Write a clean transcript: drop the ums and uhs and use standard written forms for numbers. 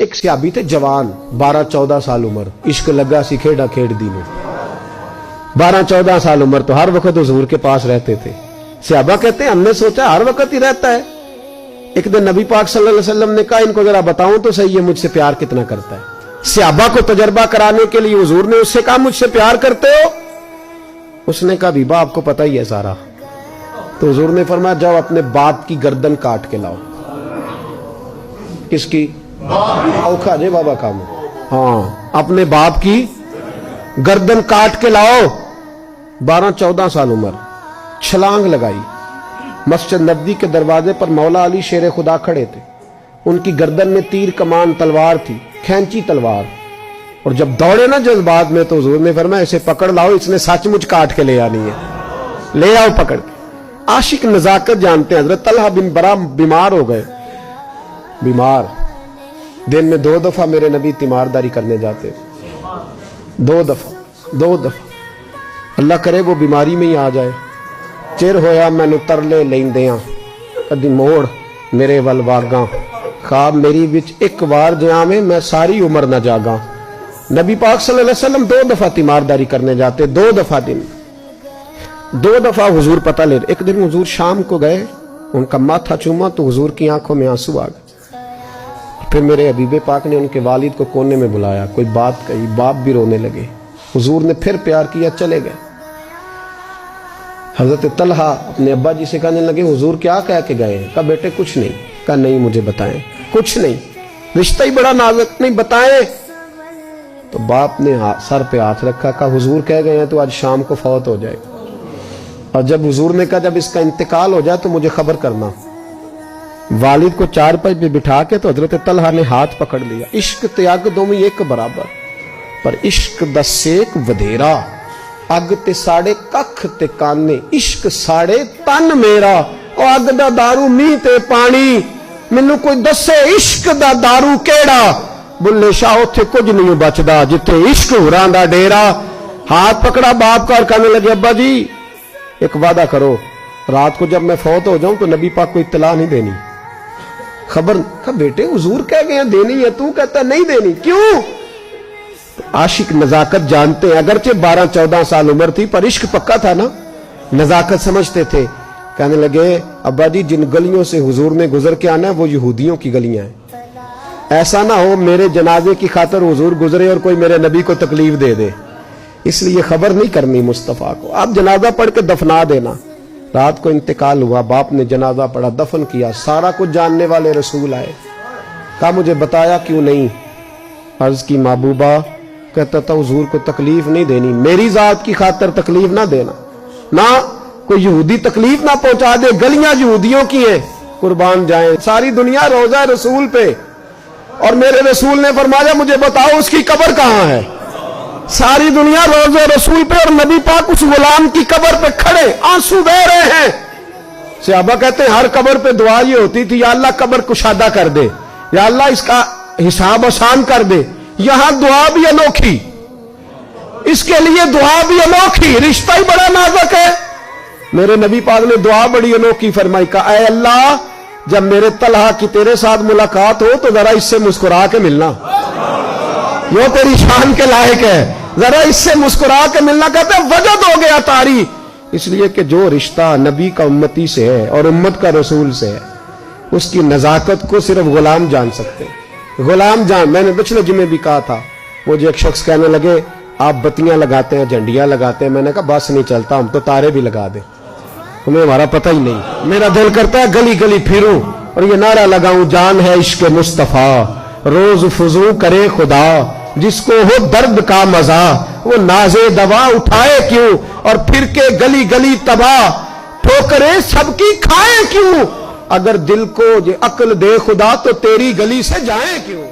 ایک صحابی تھے جوان 12-14 سال عمر, عشق لگا سی کھیڑا کھیڑ دی میں. 12-14 سال عمر تو ہر وقت حضور کے پاس رہتے تھے. صحابہ کہتے ہیں ہم نے سوچا ہر وقت ہی رہتا ہے. ایک دن نبی پاک صلی اللہ علیہ وسلم نے کہا ان کو ذرا بتاؤں تو صحیح ہے مجھ سے پیار کتنا کرتا ہے. صحابہ کو تجربہ کرانے کے لیے حضور نے اس سے کہا مجھ سے پیار کرتے ہو؟ اس نے کہا بیبا آپ کو پتہ ہی ہے سارا. تو حضور نے فرمایا جاؤ اپنے باپ کی گردن کاٹ کے لاؤ. کس کی؟ اوکھا جے بابا کام. ہاں اپنے باپ کی گردن کاٹ کے لاؤ. 12-14 سال عمر, چھلانگ لگائی. مسجد نبوی کے دروازے پر مولا علی شیر خدا کھڑے تھے. ان کی گردن میں تیر کمان تلوار تھی, کھینچی تلوار. اور جب دوڑے نا جذبات میں تو حضور نے فرمایا اسے پکڑ لاؤ, اس نے سچ مچ کاٹ کے لے آنی ہے. لے آؤ پکڑ کے. عاشق نزاکت جانتے ہیں. حضرت طلحہ بن برا بیمار ہو گئے. بیمار, دن میں 2 دفعہ میرے نبی تیمارداری کرنے جاتے. 2 دفعہ. اللہ کرے وہ بیماری میں ہی آ جائے. چر ہویا مینو ترلے لیندیاں کدی موڑ میرے ول واگاں, خواب میری وچ ایک وار جہاں میں ساری عمر نہ جاگاں. نبی پاک صلی اللہ علیہ وسلم 2 دفعہ تیمارداری کرنے جاتے. 2 دفعہ دن, 2 دفعہ حضور پتہ لے. ایک دن حضور شام کو گئے, ان کا ماتھا چوما تو حضور کی آنکھوں میں آنسو آ گئے. پھر میرے حبیب پاک نے ان کے والد کو کونے میں بلایا, کوئی بات کہی, باپ بھی رونے لگے. حضور نے پھر پیار کیا, چلے گئے. حضرت طلحہ اپنے ابا جی سے کہنے لگے حضور کیا کہہ کے گئے ہیں؟ کہا بیٹے کچھ نہیں. کہا نہیں مجھے بتائیں. کچھ نہیں, رشتہ ہی بڑا نازک, نہیں بتائیں. تو باپ نے سر پہ ہاتھ رکھا, کہا حضور کہہ گئے ہیں تو آج شام کو فوت ہو جائے گا. اور جب حضور نے کہا جب اس کا انتقال ہو جائے تو مجھے خبر کرنا. والد کو چارپائی پہ بٹھا کے تو حضرت طلحہ نے ہاتھ پکڑ لیا. عشق تے اگ دوویں ایک برابر, پر عشق دا سیک ودھیرا. اگ تے ساڑے ککھ تے کانے, عشق ساڑے تن میرا. او اگ دا دارو میہ تے پانی, مینوں کوئی دسے عشق دا دارو کیڑا. بلے شاہ اوتھے کچھ نہیں بچدا جتھے عشق ہوراں دا ڈیرا. ہاتھ پکڑا باپ کا اور کہنے لگے ابا جی ایک وعدہ کرو, رات کو جب میں فوت ہو جاؤں تو نبی پاک کو اطلاع نہیں دینی. خبر کہ بیٹے حضور کہہ گئے ہیں دینی ہے, تو کہتا ہے نہیں دینی, کیوں؟ عاشق نزاکت جانتے ہیں. اگرچہ 12-14 سال عمر تھی پر عشق پکا تھا نا, نزاکت سمجھتے تھے. کہنے لگے ابا جی جن گلیوں سے حضور نے گزر کے آنا ہے وہ یہودیوں کی گلیاں ہیں. ایسا نہ ہو میرے جنازے کی خاطر حضور گزرے اور کوئی میرے نبی کو تکلیف دے دے, اس لیے خبر نہیں کرنی مصطفیٰ کو. آپ جنازہ پڑھ کے دفنا دینا. رات کو انتقال ہوا, باپ نے جنازہ پڑھا, دفن کیا. سارا کچھ جاننے والے رسول آئے. کہا مجھے بتایا کیوں نہیں؟ عرض کی محبوبہ, کہتا تھا حضور کو تکلیف نہیں دینی, میری ذات کی خاطر تکلیف نہ دینا, نہ کوئی یہودی تکلیف نہ پہنچا دے. گلیاں یہودیوں کی ہیں, قربان جائیں. ساری دنیا روزہ رسول پہ, اور میرے رسول نے فرمایا مجھے بتاؤ اس کی قبر کہاں ہے. ساری دنیا روزہ رسول پہ, اور نبی پاک اس غلام کی قبر پہ کھڑے آنسو بہ رہے ہیں. صحابہ کہتے ہیں ہر قبر پہ دعا یہ ہوتی تھی یا اللہ قبر کشادہ کر دے, یا اللہ اس کا حساب آسان کر دے. یہاں دعا بھی انوکھی, اس کے لیے دعا بھی انوکھی, رشتہ ہی بڑا نازک ہے. میرے نبی پاک نے دعا بڑی انوکھی فرمائی. کہا اے اللہ جب میرے طلحہ کی تیرے ساتھ ملاقات ہو تو ذرا اس سے مسکرا کے ملنا, یہ تیری شان کے لائق ہے, ذرا اس سے مسکرا کے ملنا. کہتے ہیں وجد ہو گیا طاری, اس لیے کہ جو رشتہ نبی کا امتی سے ہے اور امت کا رسول سے ہے اس کی نزاکت کو صرف غلام جان سکتے ہیں. غلام جان. میں نے پچھلے جمعے بھی کہا تھا, وہ جو ایک شخص کہنے لگے آپ بتیاں لگاتے ہیں, جھنڈیاں لگاتے ہیں. میں نے کہا بس نہیں چلتا, ہم تو تارے بھی لگا دیں, تمہیں ہمارا پتہ ہی نہیں. میرا دل کرتا ہے گلی گلی پھروں اور یہ نعرہ لگاؤں جان ہے عشق مصطفیٰ, روز فضو کرے خدا, جس کو ہو درد کا مزہ وہ نازے دوا اٹھائے کیوں, اور پھر کے گلی گلی تباہ ٹھوکریں سب کی کھائیں کیوں. اگر دل کو یہ عقل دے خدا تو تیری گلی سے جائیں کیوں.